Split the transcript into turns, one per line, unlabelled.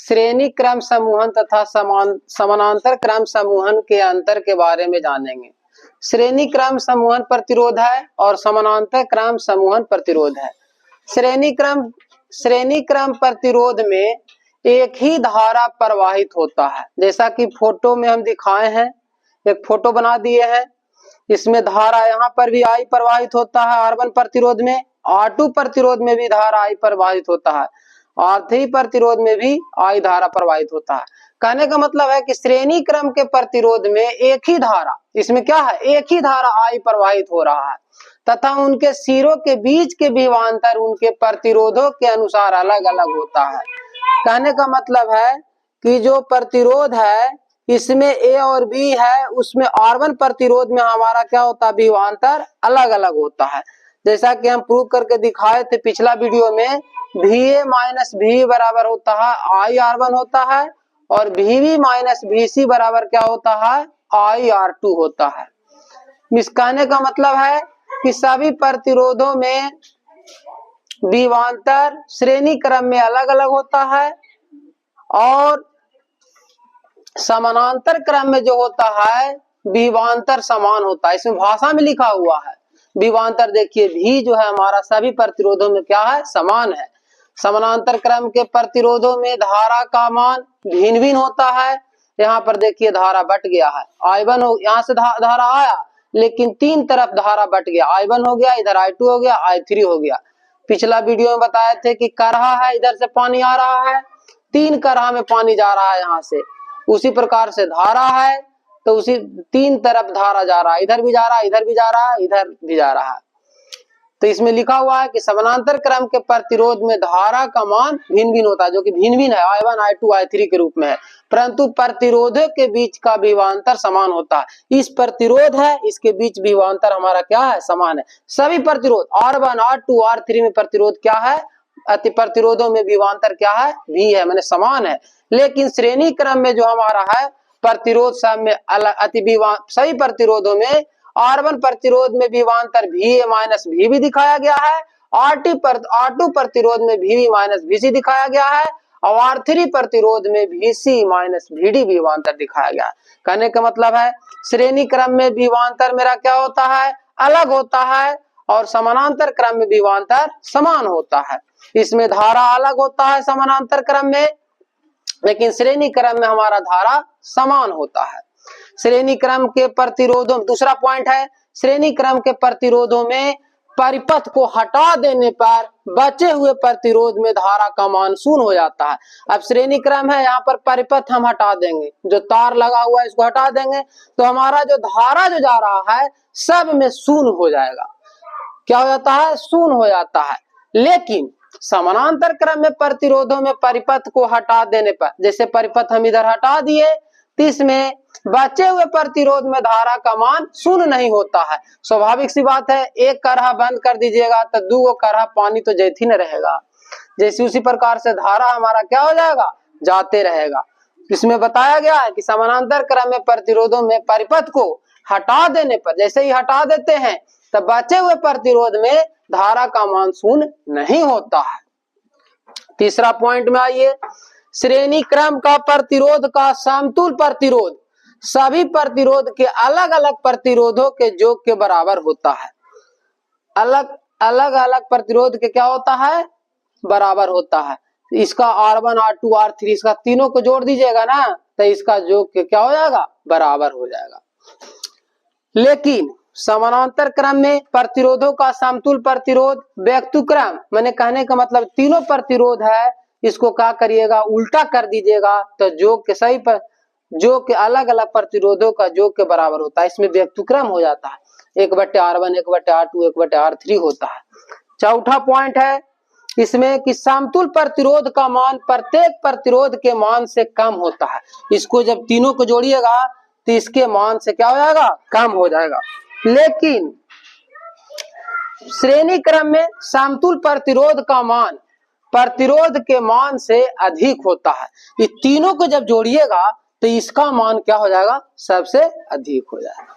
श्रेणी क्रम समूहन तथा समानांतर क्रम समूहन के अंतर के बारे में जानेंगे। श्रेणी क्रम समूहन प्रतिरोध है और समानांतर क्रम समूहन प्रतिरोध है। श्रेणी क्रम प्रतिरोध में एक ही धारा प्रवाहित होता है, जैसा कि फोटो में हम दिखाए हैं। एक फोटो बना दिए हैं, इसमें धारा यहाँ पर भी I प्रवाहित होता है R1 प्रतिरोध में, R2 प्रतिरोध में भी धारा I प्रवाहित होता है, R3 प्रतिरोध में भी I धारा प्रवाहित होता है। कहने का मतलब है कि श्रेणी क्रम के प्रतिरोध में एक ही धारा, इसमें क्या है, एक ही धारा I प्रवाहित हो रहा है तथा उनके सिरों के बीच के विभवांतर उनके प्रतिरोधों के अनुसार अलग अलग होता है। कहने का मतलब है कि जो प्रतिरोध है इसमें A और B है, उसमें R1 प्रतिरोध में हमारा क्या होता है, विभवांतर अलग अलग होता है। जैसा कि हम प्रूव करके दिखाए थे पिछला वीडियो में, VA माइनस VB बराबर होता है IR1 होता है और VB माइनस VC बराबर क्या होता है, IR2 होता है। इस कहने का मतलब है कि सभी प्रतिरोधों में विभवांतर श्रेणी क्रम में अलग अलग होता है और समानांतर क्रम में जो होता है विभवांतर समान होता है। इसमें भाषा में लिखा हुआ है विभवांतर, देखिए V जो है हमारा सभी प्रतिरोधों में क्या है, समान है। समानांतर क्रम के प्रतिरोधों में धारा का मान भिन्न भिन्न होता है। यहाँ पर देखिए धारा बट गया है, I1 हो, यहाँ से धारा आया लेकिन तीन तरफ धारा बट गया, I1 हो गया, इधर I2 हो गया, I3 हो गया। पिछला वीडियो में बताए थे कि करहा है, इधर से पानी आ रहा है, तीन करहा में पानी जा रहा है यहाँ से, उसी प्रकार से धारा है तो उसी तीन तरफ धारा जा रहा है, इधर भी जा रहा है, इधर भी जा रहा है, इधर भी जा रहा है। तो इसमें लिखा हुआ है कि समानांतर क्रम के प्रतिरोध में धारा का मान भिन्न भिन्न होता है, जो कि भिन्न भिन्न है I1 I2 I3 के रूप में है, परंतु प्रतिरोधों के बीच का विभवांतर समान होता है। इस प्रतिरोध है, इसके बीच विभवांतर हमारा क्या है, समान है। सभी प्रतिरोध R1 R2 R3 में प्रतिरोध क्या है, अति प्रतिरोधों में विभवांतर क्या है, V है, माने समान है। लेकिन श्रेणी क्रम में जो हमारा है प्रतिरोध सब में अलग सभी प्रतिरोधों में R1 प्रतिरोध में विभवांतर VA माइनस VB दिखाया गया है, R2 प्रतिरोध में VB माइनस VC दिखाया गया है और R3 प्रतिरोध में VC माइनस VD विभवांतर दिखाया गया है। कहने का मतलब है श्रेणी क्रम में विभवांतर मेरा क्या होता है, अलग होता है और समानांतर क्रम में विभवांतर समान होता है। इसमें धारा अलग होता है समानांतर क्रम में, लेकिन श्रेणी क्रम में हमारा धारा समान होता है। श्रेणी क्रम के प्रतिरोधों, दूसरा पॉइंट है, श्रेणी क्रम के प्रतिरोधों में परिपथ को हटा देने पर बचे हुए प्रतिरोध में धारा का मान शून्य हो जाता है। अब श्रेणी क्रम है, यहाँ पर परिपथ हम हटा देंगे, जो तार लगा हुआ है इसको हटा देंगे तो हमारा जो धारा जो जा रहा है सब में शून्य हो जाएगा। क्या हो जाता है, शून्य हो जाता है। लेकिन समानांतर क्रम में प्रतिरोधों में परिपथ को हटा देने पर, जैसे परिपथ हम इधर हटा दिए तो इसमें बचे हुए प्रतिरोध में धारा का मान शून्य नहीं होता है। स्वाभाविक सी बात है, एक करहा बंद कर दीजिएगा तो दो करहा पानी तो जैसे ही न रहेगा, जैसे उसी प्रकार से धारा हमारा क्या हो जाएगा, जाते रहेगा। इसमें बताया गया है कि समानांतर क्रम में प्रतिरोधों में परिपथ को हटा देने पर, जैसे ही हटा देते हैं तो बचे हुए प्रतिरोध में धारा का मान शून्य नहीं होता है। तीसरा पॉइंट में आइए, श्रेणी क्रम का प्रतिरोध का समतुल प्रतिरोध सभी प्रतिरोध के अलग अलग प्रतिरोधों के योग के बराबर होता है। अलग अलग प्रतिरोध के क्या होता है, बराबर होता है। इसका R1 R2 R3 इसका तीनों को जोड़ दीजिएगा ना तो इसका योग क्या हो जाएगा, बराबर हो जाएगा। लेकिन समानांतर क्रम में प्रतिरोधों का समतुल प्रतिरोध व्यक्तुक्रम, मैंने कहने का मतलब तीनों प्रतिरोध है, इसको क्या करिएगा, उल्टा कर दीजिएगा तो योग के सही पर जो के अलग अलग प्रतिरोधों का योग के बराबर होता है। इसमें व्यक्तुक्रम हो जाता है 1/R1 1/R2 1/R3 होता है। चौथा पॉइंट है इसमें कि समतुल प्रतिरोध का मान प्रत्येक प्रतिरोध के मान से कम होता है। इसको जब तीनों को जोड़िएगा तो इसके मान से क्या हो जाएगा, कम हो जाएगा। लेकिन श्रेणी क्रम में समतुल प्रतिरोध का मान प्रतिरोध के मान से अधिक होता है। ये तीनों को जब जोड़िएगा तो इसका मान क्या हो जाएगा, सबसे अधिक हो जाएगा।